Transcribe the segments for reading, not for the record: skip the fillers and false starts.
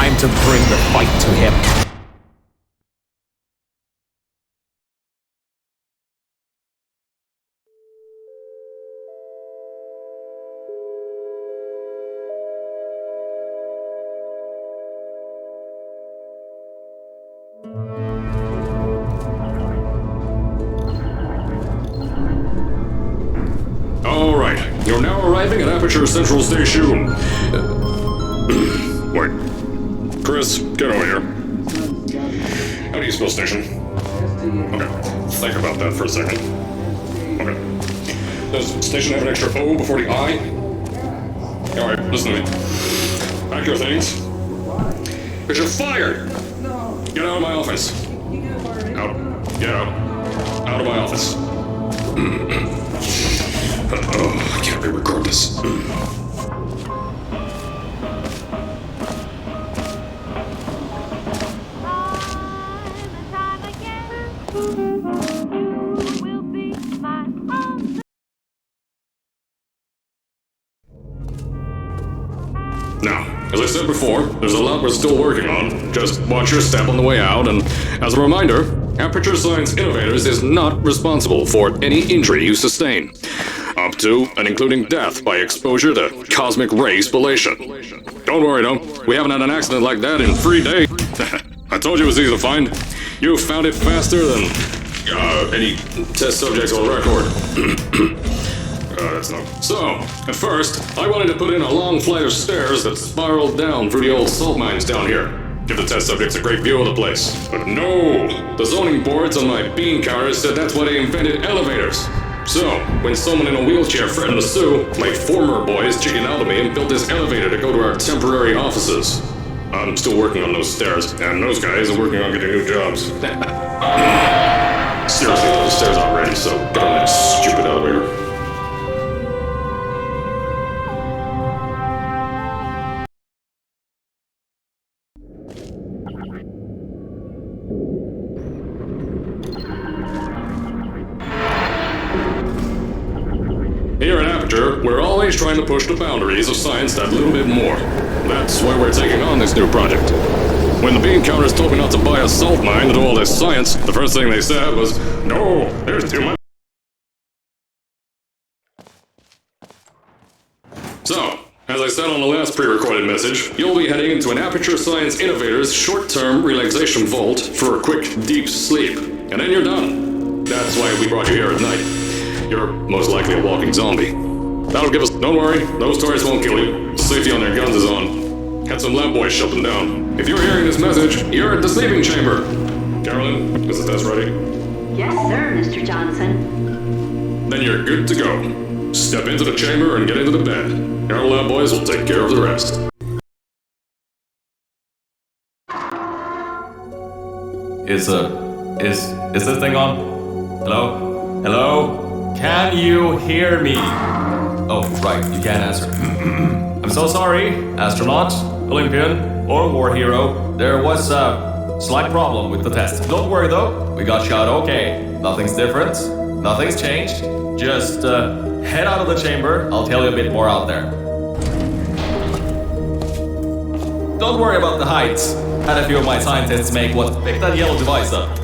time to bring the fight to him. Alright, you're now arriving at Aperture Central Station. Wait. Chris, get over here. How do you spell station? Okay, think about that for a second. Okay. Does station have an extra O before the I? Alright, listen to me. Pack your things. Because you're fired! Get out of my office. Out. Get out. Out of my office. Oh, I can't re-record this. Now, as I said before, there's a lot we're still working on. Just watch your step on the way out, and as a reminder, Aperture Science Innovators is not responsible for any injury you sustain. Up to and including death by exposure to cosmic ray spallation. Don't worry though, we haven't had an accident like that in 3 days. I told you it was easy to find. You found it faster than any test subjects on record. That's not. So, at first, I wanted to put in a long flight of stairs that spiraled down through the old salt mines down here. Give the test subjects a great view of the place. But no! The zoning boards on my bean counters said that's why they invented elevators. So, when someone in a wheelchair threatened to sue, my former boys chickened out of me and built this elevator to go to our temporary offices. I'm still working on those stairs, and those guys are working on getting new jobs. Seriously, those stairs aren't ready, so get on that stupid elevator. Here at Aperture, we're always trying to push the boundaries of science that little bit more. That's why we're taking on this new project. When the bean counters told me not to buy a salt mine to do all this science, the first thing they said was, "No, there's too much." So, as I said on the last pre-recorded message, you'll be heading into an Aperture Science Innovators short-term relaxation vault for a quick, deep sleep. And then you're done. That's why we brought you here at night. You're most likely a walking zombie. That'll give us... Don't worry, those turrets won't kill you. Safety on their guns is on. Had some lab boys shut them down. If you're hearing this message, you're at the sleeping chamber. Carolyn, is the test ready? Yes, sir, Mr. Johnson. Then you're good to go. Step into the chamber and get into the bed. Our lab boys will take care of the rest. Is this thing on? Hello? Hello? Can you hear me? Oh, right, you can't answer. I'm so sorry, astronaut, Olympian, or war hero. There was a slight problem with the test. Don't worry though, we got shot okay. Nothing's different, nothing's changed. Just head out of the chamber, I'll tell you a bit more out there. Don't worry about the heights. Had a few of my scientists pick that yellow device up.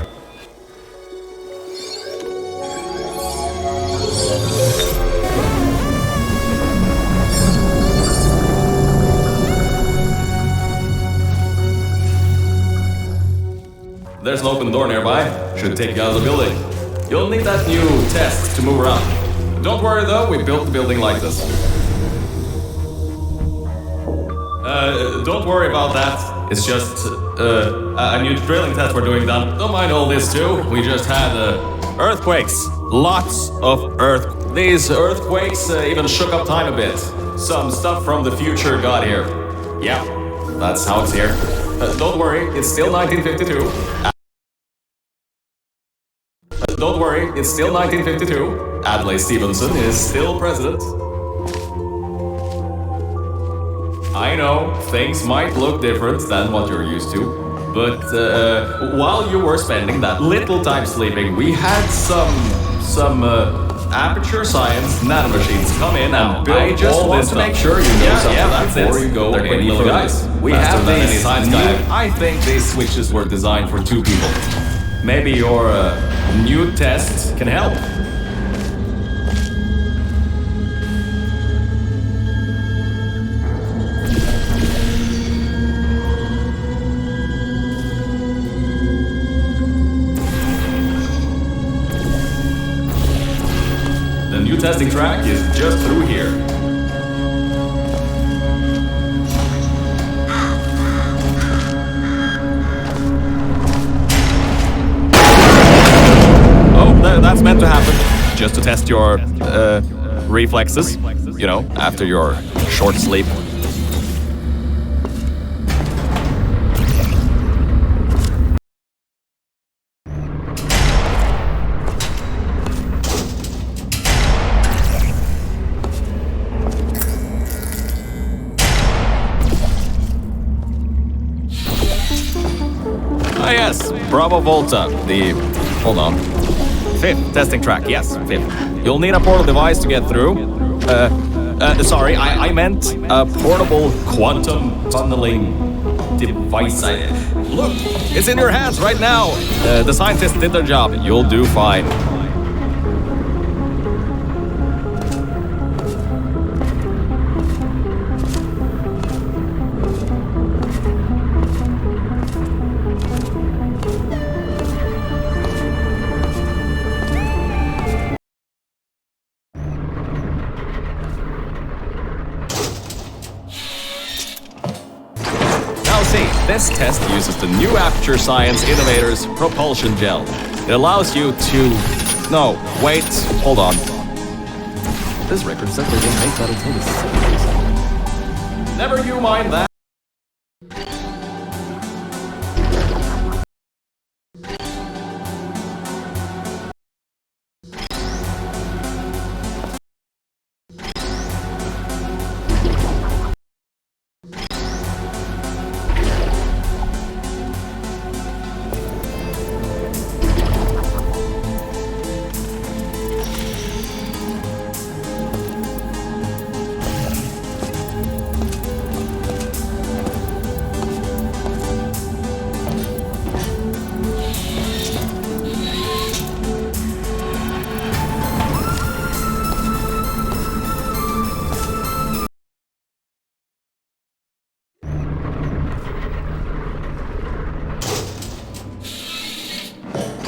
There's an open door nearby. Should take you out of the building. You'll need that new test to move around. Don't worry though, we built the building like this. Don't worry about that. It's just a new drilling test we're doing done. Don't mind all this too. We just had earthquakes. Lots of These earthquakes even shook up time a bit. Some stuff from the future got here. Yeah, that's how it's here. Don't worry, it's still 1952. Don't worry, it's still 1952. Adlai Stevenson is still president. I know, things might look different than what you're used to, but while you were spending that little time sleeping, we had some Aperture Science nanomachines come in and build I just all want this to stuff. make sure you know something that's before it. you go They're quick any little further. guys. We Faster have than these any science new- guy. I think these switches were designed for 2 people. Maybe your new test can help. The new testing track is just through here. Oh, that's meant to happen. Just to test your reflexes, you know, after your short sleep. Ah, yes, Bravo Volta, hold on. 5th testing track, yes, 5th. You'll need a portal device to get through. Sorry, I meant a portable quantum tunneling device. Look, it's in your hands right now. The scientists did their job. You'll do fine. Now see, this test uses the new Aperture Science Innovators propulsion gel. It allows you to... No, wait, hold on. This record said they didn't make that until the 70s. Never you mind that.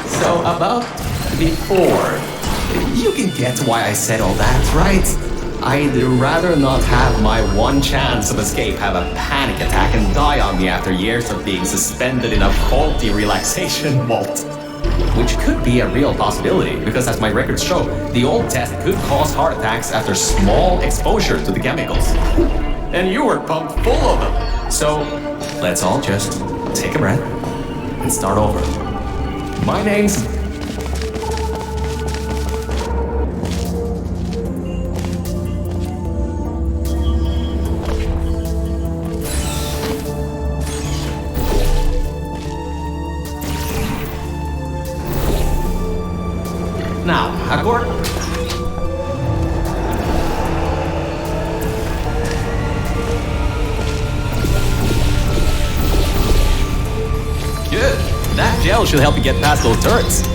So about before, you can get why I said all that, right? I'd rather not have my one chance of escape have a panic attack and die on me after years of being suspended in a faulty relaxation vault. Which could be a real possibility, because as my records show, the old test could cause heart attacks after small exposure to the chemicals. And you were pumped full of them. So, let's all just take a breath and start over. My name's... Now, Hagor. Good. That gel should help you get past those turrets.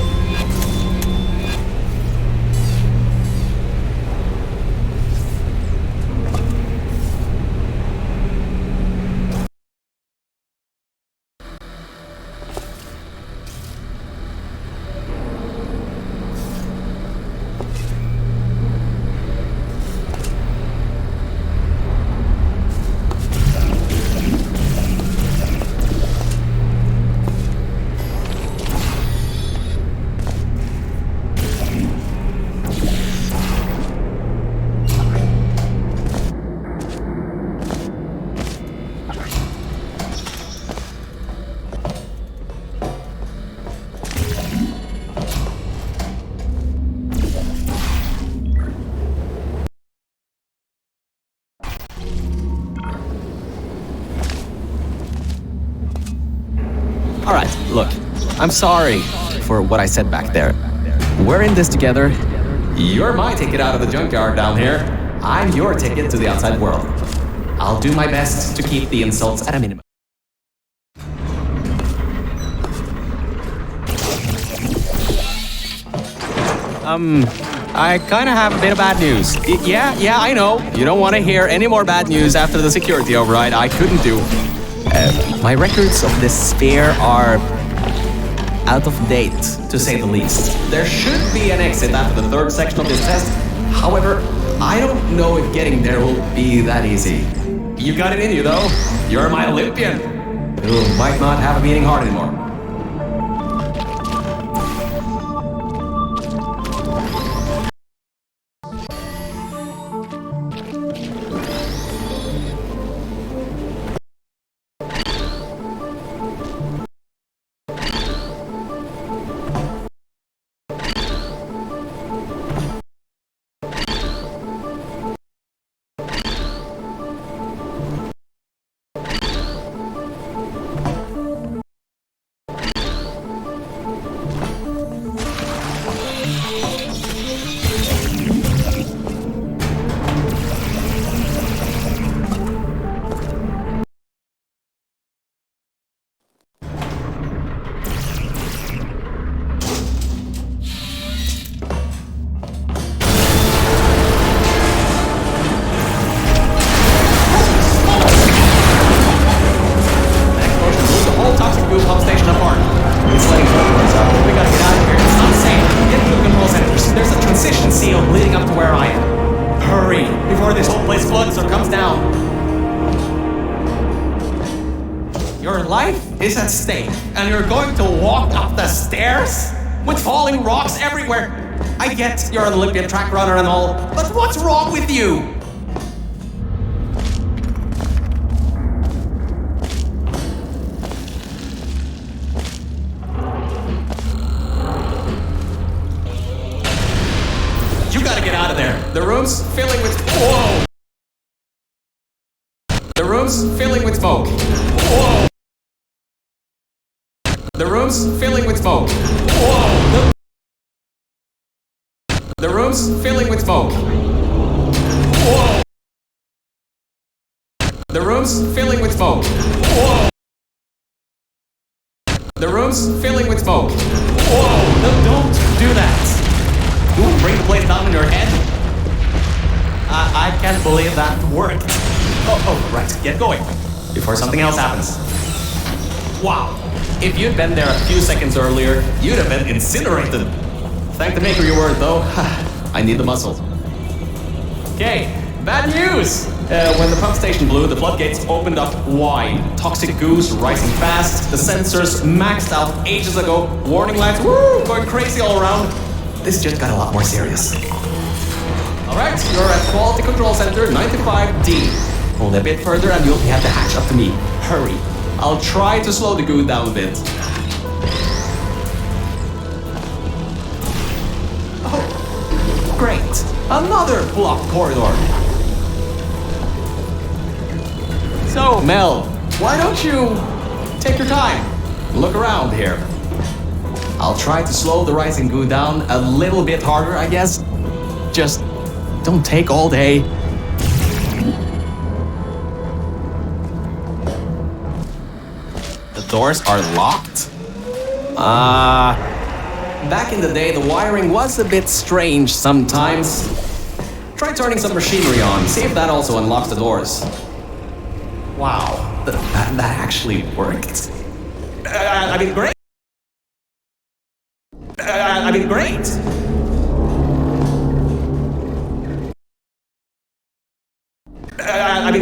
Alright, look, I'm sorry for what I said back there. We're in this together, You're my ticket out of the junkyard down here. I'm your ticket to the outside world. I'll do my best to keep the insults at a minimum. I kind of have a bit of bad news. Yeah, I know. You don't want to hear any more bad news after the security override. I couldn't do. My records of this sphere are out of date, to say the least. There should be an exit after the third section of this test. However, I don't know if getting there will be that easy. You got it in you, though. You're my Olympian. Who might not have a beating heart anymore. Your life is at stake, and you're going to walk up the stairs with falling rocks everywhere. I get you're an Olympian track runner and all, but what's wrong with you? You gotta get out of there. The room's filling with... Whoa! The room's filling with smoke. Whoa! The room's filling with smoke. Whoa! The room's filling with smoke. Whoa! The room's filling with smoke. Whoa! The room's filling with smoke. Whoa! No, don't do that. You want to bring the place down in your head? I can't believe that worked. Oh, right. Get going before something else happens. Wow. If you'd been there a few seconds earlier, you'd have been incinerated. Thank the maker your word, though. I need the muscle. Okay, bad news! When the pump station blew, the floodgates opened up wide. Toxic goos rising fast. The sensors maxed out ages ago. Warning lights, woo, going crazy all around. This just got a lot more serious. Alright, you're at Quality Control Center 95D. Only a bit further and you'll have to hatch up to me. Hurry. I'll try to slow the goo down a bit. Oh, great. Another blocked corridor. So, Mel, why don't you take your time? Look around here. I'll try to slow the rising goo down a little bit harder, I guess. Just don't take all day. The doors are locked? Back in the day, the wiring was a bit strange sometimes. Try turning some machinery on, see if that also unlocks the doors. Wow, that actually worked. I mean, great. Great.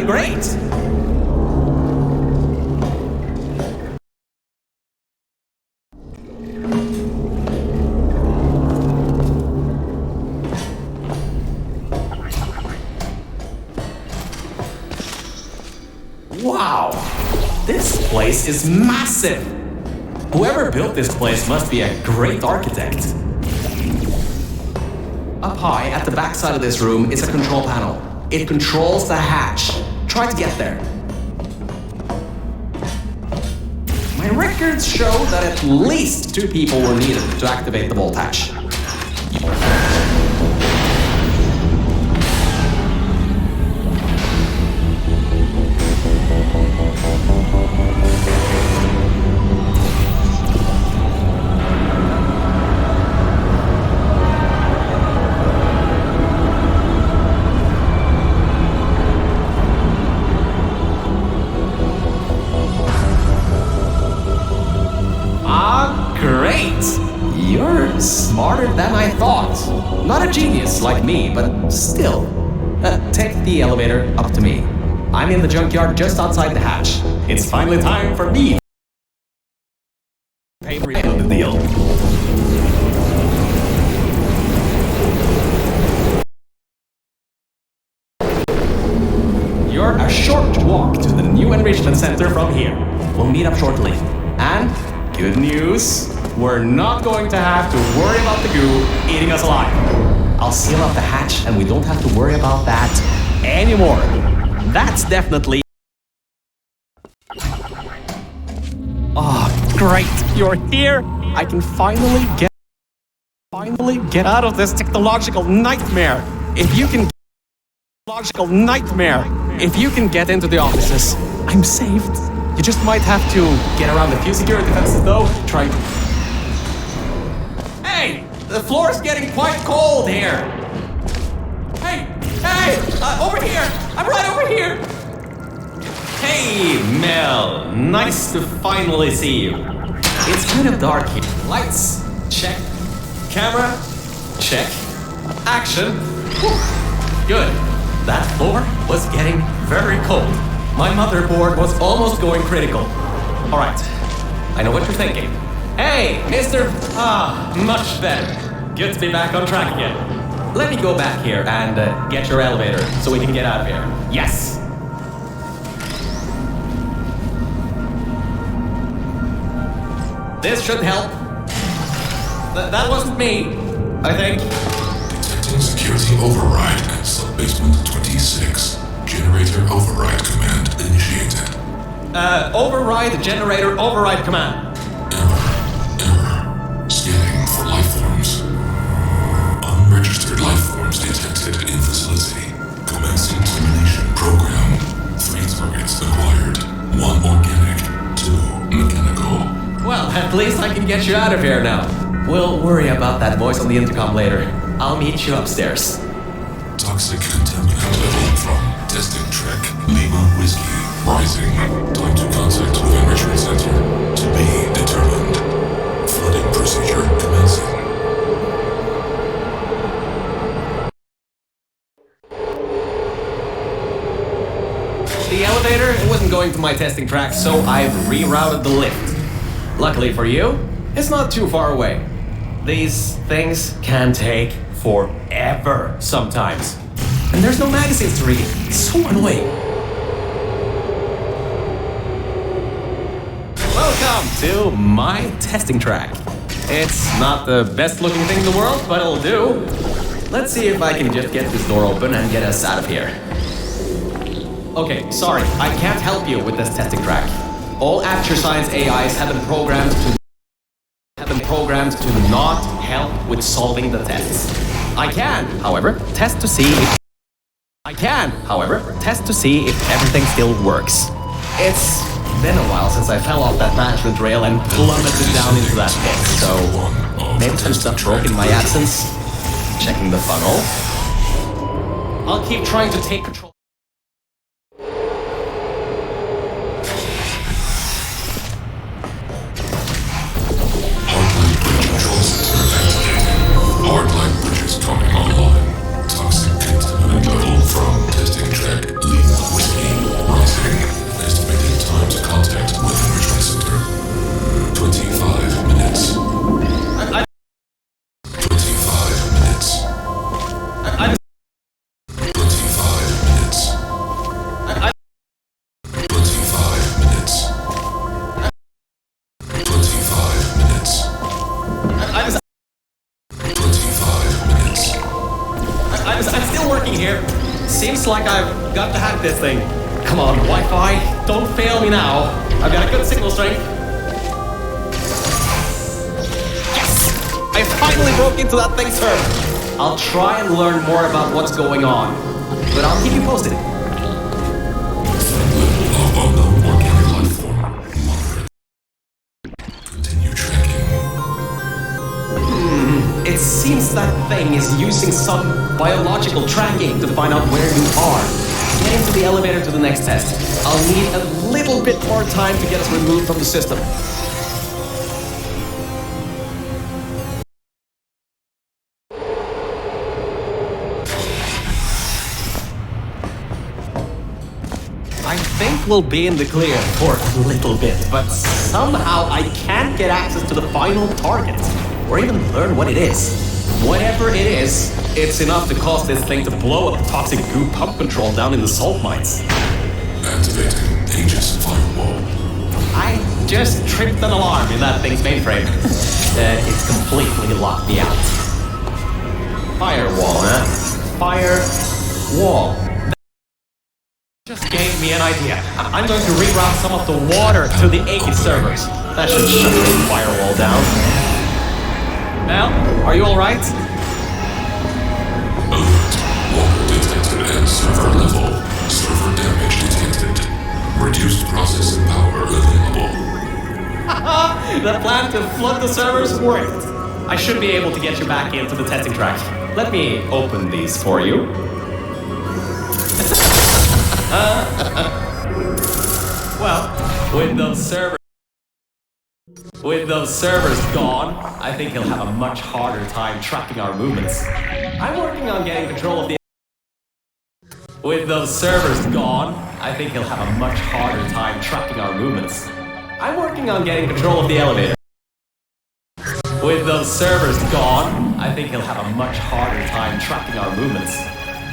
Great. Wow, this place is massive. Whoever built this place must be a great architect. Up high at the back side of this room is a control panel. It controls the hatch. Try to get there. My records show that at least 2 people were needed to activate the vault hatch. like me, but still. Take the elevator up to me. I'm in the junkyard just outside the hatch. It's finally time for me to pay for the deal. You're a short walk to the new enrichment center from here. We'll meet up shortly. And good news, we're not going to have to worry about the goo eating us alive. I'll seal up the hatch and we don't have to worry about that anymore. That's definitely... Oh, great, you're here. I can finally get out of this technological nightmare. If you can get into the offices, I'm saved. You just might have to get around a few security fences though. Try. Hey, the floor's getting quite cold here. Hey, over here. I'm right over here. Hey, Mel, nice to finally see you. It's kind of dark here. Lights, check. Camera, check. Action. Whew. Good. That floor was getting very cold. My motherboard was almost going critical. All right, I know what you're thinking. Hey, mister. Much better. Good to be back on track again. Let me go back here and get your elevator so we can get out of here. Yes. This should help. That wasn't me, I think. Detecting security override at sub-basement 26. Generator override command initiated. Override generator override command. Error. Scanning for life forms. Unregistered life forms detected in facility. Commencing simulation program. 3 targets acquired. 1 organic, 2 mechanical. Well, at least I can get you out of here now. We'll worry about that voice on the intercom later. I'll meet you upstairs. Toxic contaminant level from testing track Lima Whiskey rising. Time to contact with enrichment center to be determined. Flooding procedure commencing. The elevator wasn't going to my testing track, so I've rerouted the lift. Luckily for you, it's not too far away. These things can take forever sometimes. And there's no magazines to read. It's so annoying. Welcome to my testing track. It's not the best looking thing in the world, but it'll do. Let's see if I can just get this door open and get us out of here. Okay, sorry, I can't help you with this testing track. All Aperture Science AIs have been programmed to not help with solving the tests. I can, however, test to see if everything still works. It's been a while since I fell off that management rail and plummeted down into that pit, so maybe some stuff broke in my absence. Checking the funnel. I'll keep trying to take control. Hardline bridges coming online. Toxic contaminant level from testing track Lima Whiskey rising. Estimated time to contact with enrichment center. 25 minutes. 25 minutes. 25 minutes. 25 minutes. 25 minutes. 25 minutes. I'm still working here. Seems like I've got to hack this thing. Come on, Wi-Fi, don't fail me now. I've got a good signal strength. Yes! I finally broke into that thing's server. I'll try and learn more about what's going on, but I'll keep you posted. Unknown organic life form. Moderate. Continue tracking. It seems that thing is using some biological tracking to find out where you are. Getting to the elevator to the next test. I'll need a little bit more time to get us removed from the system. I think we'll be in the clear for a little bit, but somehow I can't get access to the final target, or even learn what it is. Whatever it is, it's enough to cause this thing to blow up toxic goo pump control down in the salt mines. Activating Aegis Firewall. I just tripped an alarm in that thing's mainframe. It's completely locked me out. Firewall, huh? Firewall. Just gave me an idea. I'm going to reroute some of the water to the Aegis servers. That should shut this firewall down. Mel, are you alright? Alert. Water detected at server level. Server damage detected. Reduced processing power available. The plan to flood the servers worked. I should be able to get you back into the testing track. Let me open these for you. Well, with those servers gone, I think he'll have a much harder time tracking our movements. I'm working on getting control of the... With those servers gone, I think he'll have a much harder time tracking our movements. I'm working on getting control of the elevator. With those servers gone, I think he'll have a much harder time tracking our movements.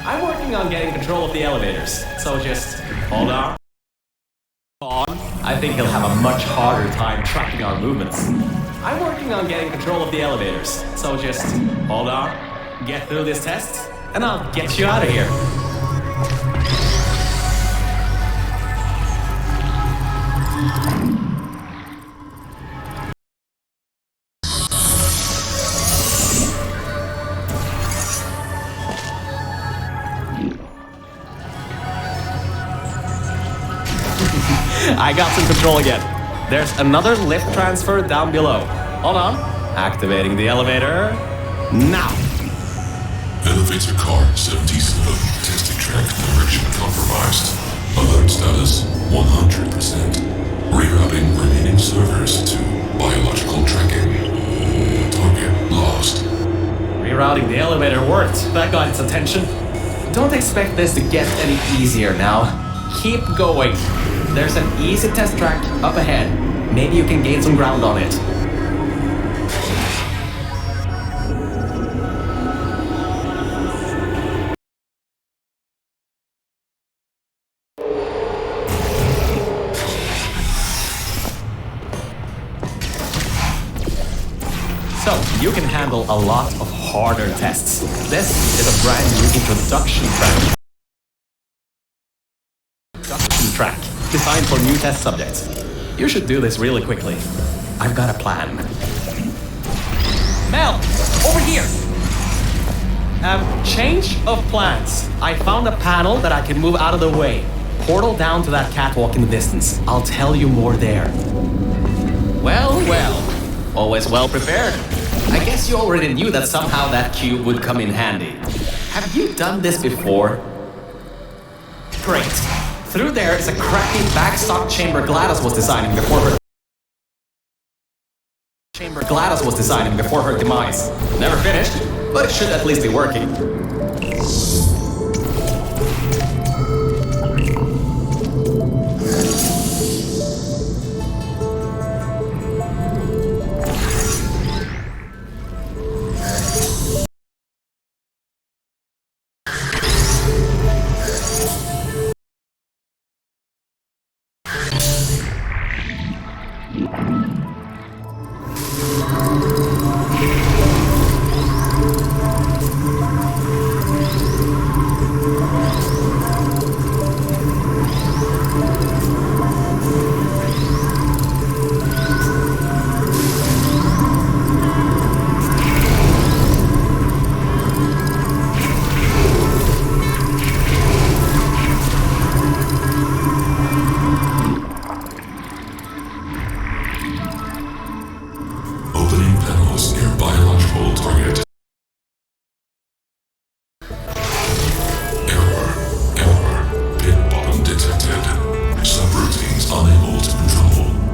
I'm working on getting control of the elevators, so just hold on. I think he'll have a much harder time tracking our movements. I'm working on getting control of the elevators, so just hold on, get through this test, and I'll get you out of here. I got some control again. There's another lift transfer down below. Hold on. Activating the elevator. Now. Elevator car 77. Testing track direction compromised. Alert status 100%. Rerouting remaining servers to biological tracking. Target lost. Rerouting the elevator worked. That got its attention. Don't expect this to get any easier now. Keep going. There's an easy test track up ahead. Maybe you can gain some ground on it. So, you can handle a lot of harder tests. This is a brand new introduction track designed for new test subjects. You should do this really quickly. I've got a plan. Mel, over here! Change of plans. I found a panel that I can move out of the way. Portal down to that catwalk in the distance. I'll tell you more there. Well, well. Always well prepared. I guess you already knew that somehow that cube would come in handy. Have you done this before? Great. Through there is a crafty backstock chamber Gladys was designing before her demise. Never finished, but it should at least be working.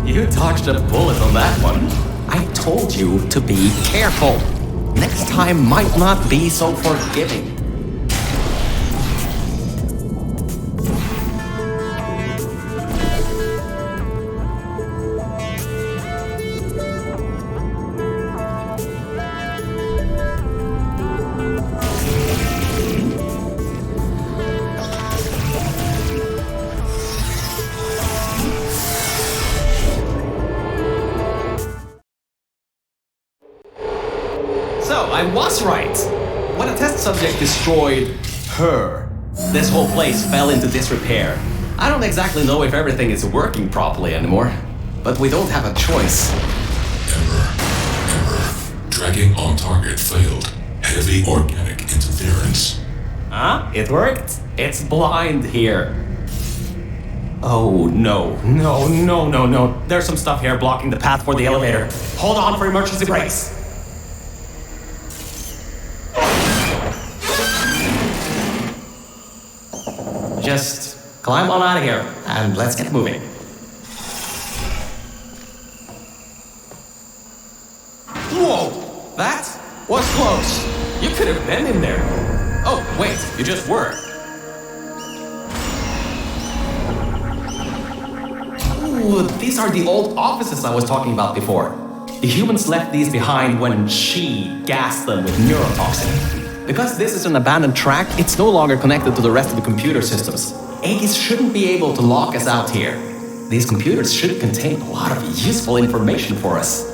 You dodged a bullet on that one. I told you to be careful. Next time might not be so forgiving. was right. When a test subject destroyed her, this whole place fell into disrepair. I don't exactly know if everything is working properly anymore, but we don't have a choice. Error. Tracking on target failed. Heavy organic interference. Huh? It worked? It's blind here. Oh, no. No. There's some stuff here blocking the path for the elevator. Hold on for emergency brakes. Just climb on out of here, and let's get moving. Whoa! That was close. You could have been in there. Oh, wait, you just were. Ooh, these are the old offices I was talking about before. The humans left these behind when she gassed them with neurotoxin. Because this is an abandoned track, it's no longer connected to the rest of the computer systems. Aegis shouldn't be able to lock us out here. These computers should contain a lot of useful information for us.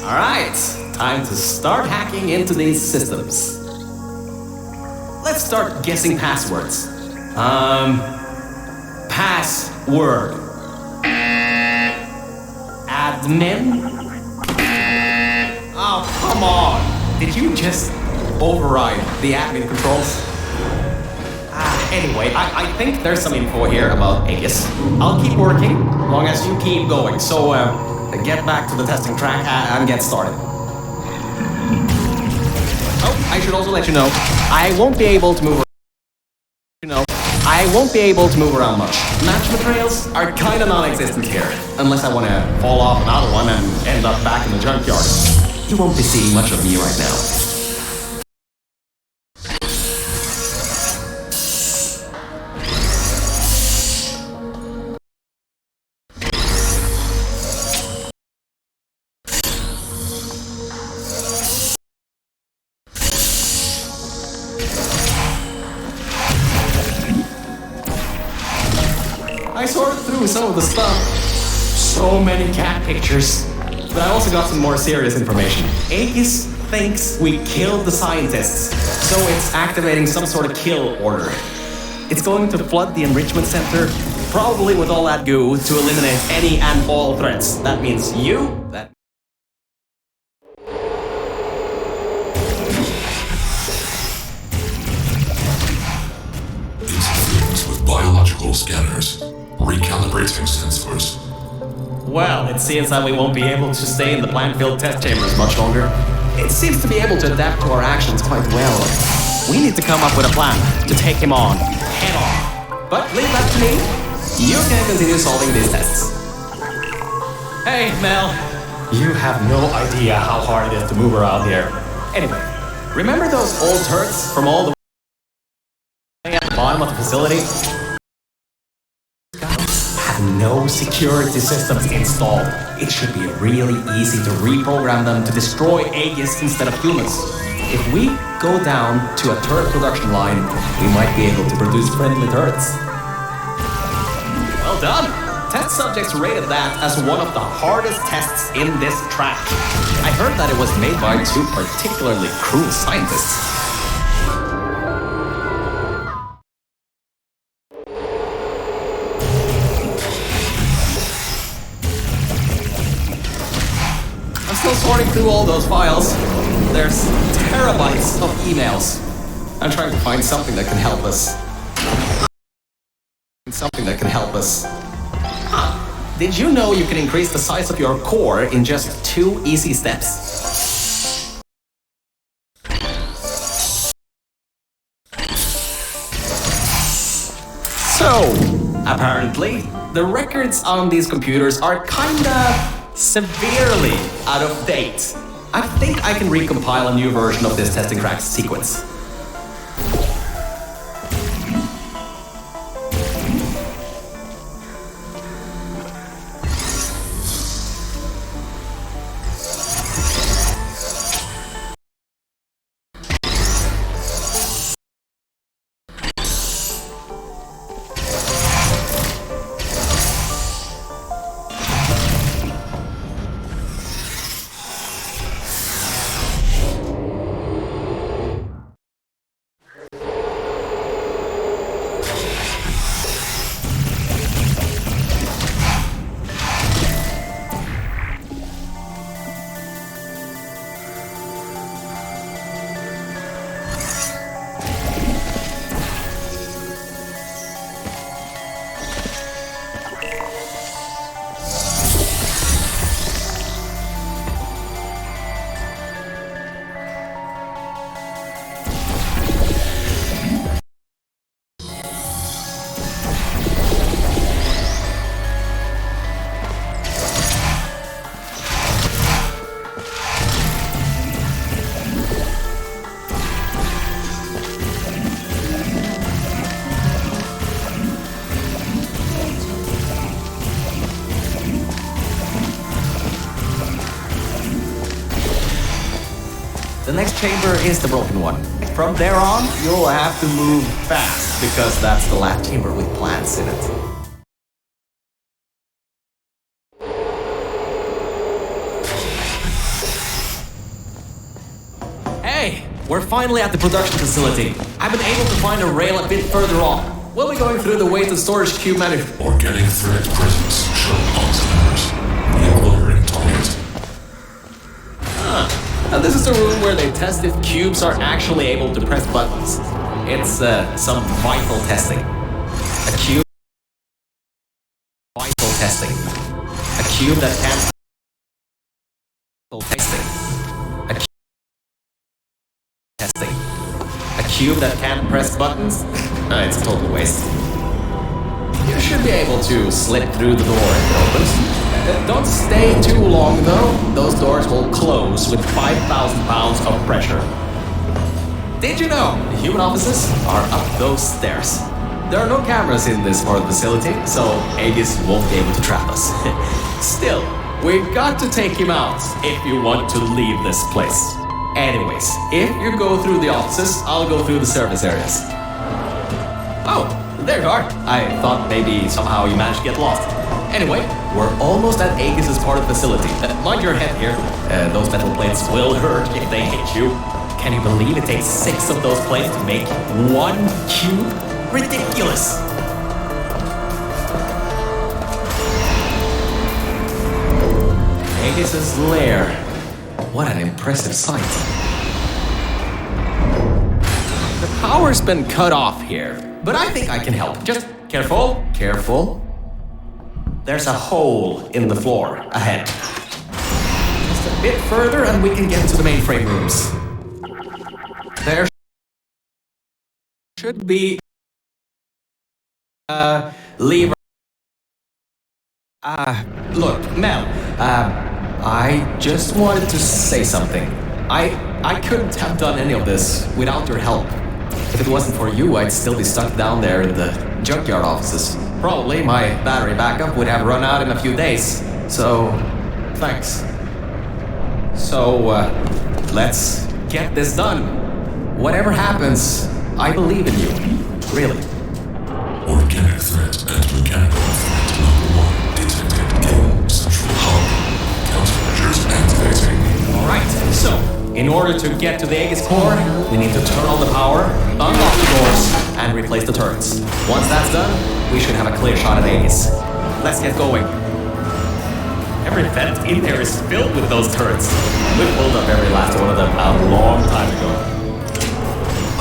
Alright, time to start hacking into these systems. Let's start guessing passwords. Password. Admin? Oh, come on! Did you just override the admin controls? Anyway, I think there's some info here about Aegis. I'll keep working, long as you keep going. So, get back to the testing track and get started. Oh, I should also let you know, I won't be able to move around much. Match materials are kinda non-existent here, unless I wanna fall off another one and end up back in the junkyard. You won't be seeing much of me right now. I sorted through some of the stuff. So many cat pictures. But I also got some more serious information. Aegis thinks we killed the scientists, so it's activating some sort of kill order. It's going to flood the enrichment center, probably with all that goo, to eliminate any and all threats. That means you, Interference with biological scanners. Recalibrating sensors. Well, it seems that we won't be able to stay in the plant-filled test chambers much longer. It seems to be able to adapt to our actions quite well. We need to come up with a plan to take him on, head on. But leave that to me. You can continue solving these tests. Hey, Mel. You have no idea how hard it is to move around here. Anyway, remember those old turrets from all the way at the bottom of the facility? No security systems installed. It should be really easy to reprogram them to destroy Aegis instead of humans. If we go down to a turret production line, we might be able to produce friendly turrets. Well done! Test subjects rated that as one of the hardest tests in this track. I heard that it was made by two particularly cruel scientists. Still sorting through all those files. There's terabytes of emails. I'm trying to find something that can help us. Huh. Did you know you can increase the size of your core in just 2 easy steps? So, apparently, the records on these computers are kinda severely out of date. I think I can recompile a new version of this testing track sequence. The next chamber is the broken one. From there on, you'll have to move fast, because that's the last chamber with plants in it. Hey, we're finally at the production facility. I've been able to find a rail a bit further on. We'll be going through the weighted storage cube Organic threat presence shown on cylinders. Reacquiring target. And this is the room where they test if cubes are actually able to press buttons. It's some vital testing. A cube. Vital testing. A cube that can't. Vital testing. A cube. Testing. A cube that can't press buttons? It's a total waste. You should be able to slip through the door if it opens. Don't stay too long though. Those doors will close with 5,000 pounds of pressure. Did you know the human offices are up those stairs? There are no cameras in this part of the facility, so Aegis won't be able to trap us. Still, we've got to take him out if you want to leave this place. Anyways, if you go through the offices, I'll go through the service areas. Oh, there you are. I thought maybe somehow you managed to get lost. Anyway, we're almost at Aegis' part of the facility. Mind your head here. Those metal plates will hurt if they hit you. Can you believe it takes 6 of those plates to make 1 cube? Ridiculous! Aegis' lair. What an impressive sight. The power's been cut off here, but I think I can help. Just careful, careful. There's a hole in the floor ahead. Just a bit further and we can get to the mainframe rooms. There should be a lever. Look, Mel, I just wanted to say something. I couldn't have done any of this without your help. If it wasn't for you, I'd still be stuck down there in the junkyard offices. Probably my battery backup would have run out in a few days. So, thanks. So, let's get this done. Whatever happens, I believe in you. Really. Organic threat and mechanical threat number 1 detected in central hub. Countermeasures activating. Alright, so, in order to get to the Aegis core, we need to turn on the power, unlock the doors, and replace the turrets. Once that's done, we should have a clear shot at Aegis. Let's get going. Every vent in there is filled with those turrets. We pulled up every last one of them a long time ago.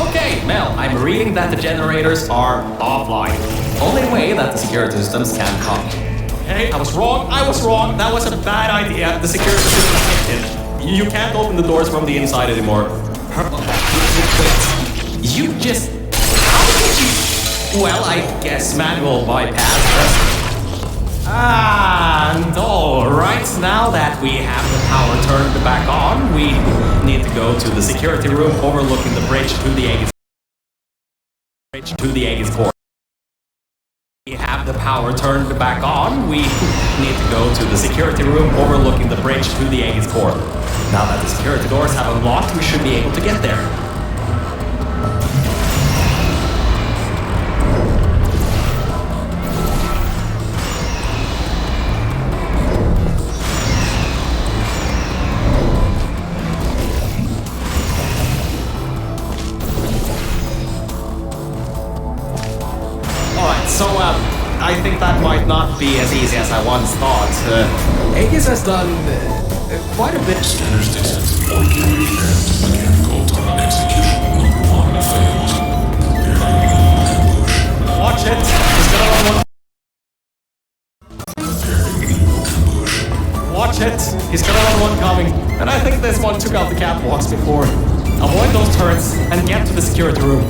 Okay, Mel, I'm reading that the generators are offline. Only way that the security systems can come. Okay, I was wrong. That was a bad idea. The security system kicked in. You can't open the doors from the inside anymore. You just... How did you... Well, I guess manual bypass. And alright, now that we have the power turned back on, we need to go to the security room overlooking the bridge to the Aegis core. We have the power turned back on, we need to go to the security room overlooking the bridge to the Aegis core. Now that the security doors have unlocked, we should be able to get there. So, I think that might not be as easy as I once thought. Aegis has done quite a bit. Scanners detected organic and mechanical tunnel execution number 1 failed. Preparing new ambush. Watch it. He's gonna run one. Preparing new ambush. Watch it. He's gonna run one coming. And I think this one took out the catwalks before. Avoid those turrets and get to the security room.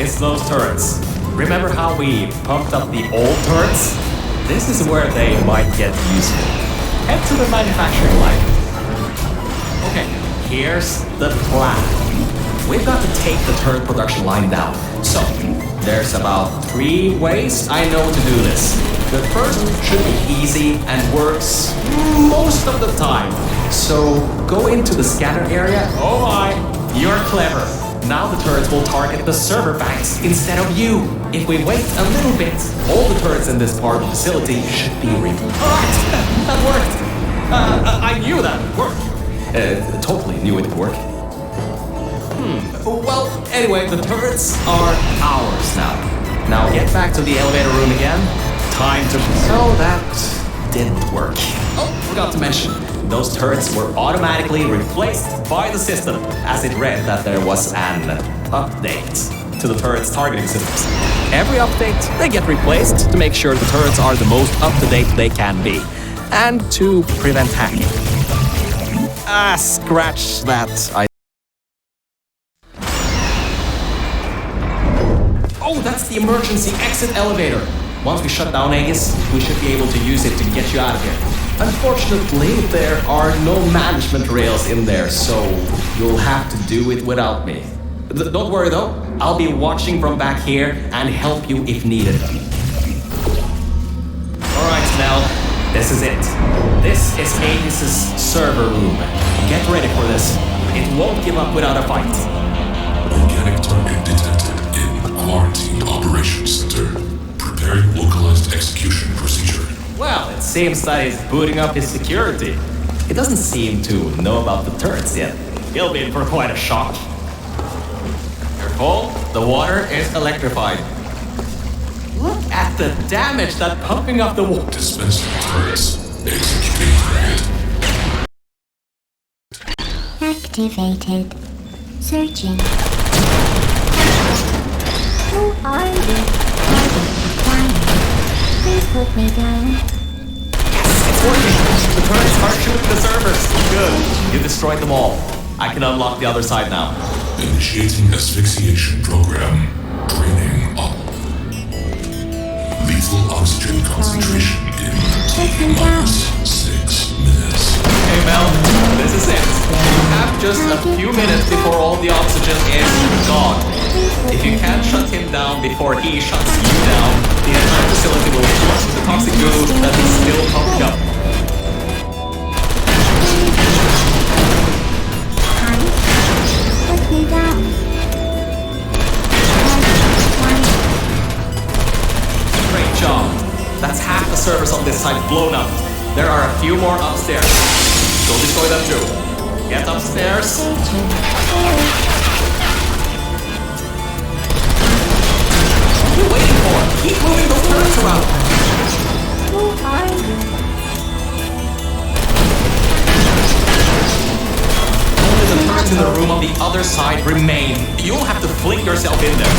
it's those turrets. Remember how we pumped up the old turrets? This is where they might get useful. Head to the manufacturing line. Okay, here's the plan. We've got to take the turret production line down. So, there's about 3 ways I know to do this. The first should be easy and works most of the time. So, go into the scanner area. Oh my, you're clever. Now the turrets will target the server banks instead of you. If we wait a little bit, all the turrets in this part of the facility should be removed. Alright, that worked. I knew that would work. Totally knew it would work. Well, anyway, the turrets are ours now. Now get back to the elevator room again. Time to... So that didn't work. Oh, forgot to mention. Those turrets were automatically replaced by the system, as it read that there was an update to the turrets' targeting systems. Every update, they get replaced to make sure the turrets are the most up-to-date they can be, and to prevent hacking. Scratch that. Oh, that's the emergency exit elevator. Once we shut down Aegis, we should be able to use it to get you out of here. Unfortunately, there are no management rails in there, so you'll have to do it without me. Don't worry though, I'll be watching from back here and help you if needed. Alright, Nell, this is it. This is Aegis' server room. Get ready for this. It won't give up without a fight. Organic target detected in Quarantine Operations Center. Preparing localized execution procedure. Well, it seems that he's booting up his security. He doesn't seem to know about the turrets yet. He'll be in for quite a shock. Careful, the water is electrified. Look at the damage that pumping up the water. Dispensing turrets. Executing target. Activated. Searching. Who are you? Please put me down. It's working! The turrets are shooting the servers! Good. You destroyed them all. I can unlock the other side now. Initiating asphyxiation program. Training up. Lethal oxygen concentration in -6 minutes. Hey Mel, this is it. You have just a few minutes before all the oxygen is gone. If you can't shut him down before he shuts you down, the entire facility will flush with the toxic goo that is still pumping up. Put me down. Great job. That's half the servers on this side blown up. There are a few more upstairs. Go destroy them too. Get upstairs. What are you waiting for? Keep moving those turrets around. Who are you? Only the turrets in the room on the other side remain. You'll have to fling yourself in there.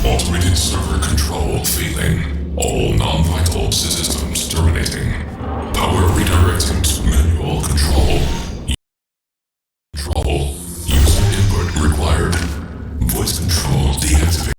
Automated server control failing. All non-vital systems terminating. Power redirecting to manual control. Control. User input required. Voice control deactivated.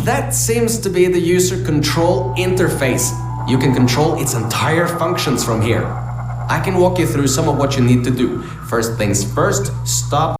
That seems to be the user control interface. You can control its entire functions from here. I can walk you through some of what you need to do. First things first, stop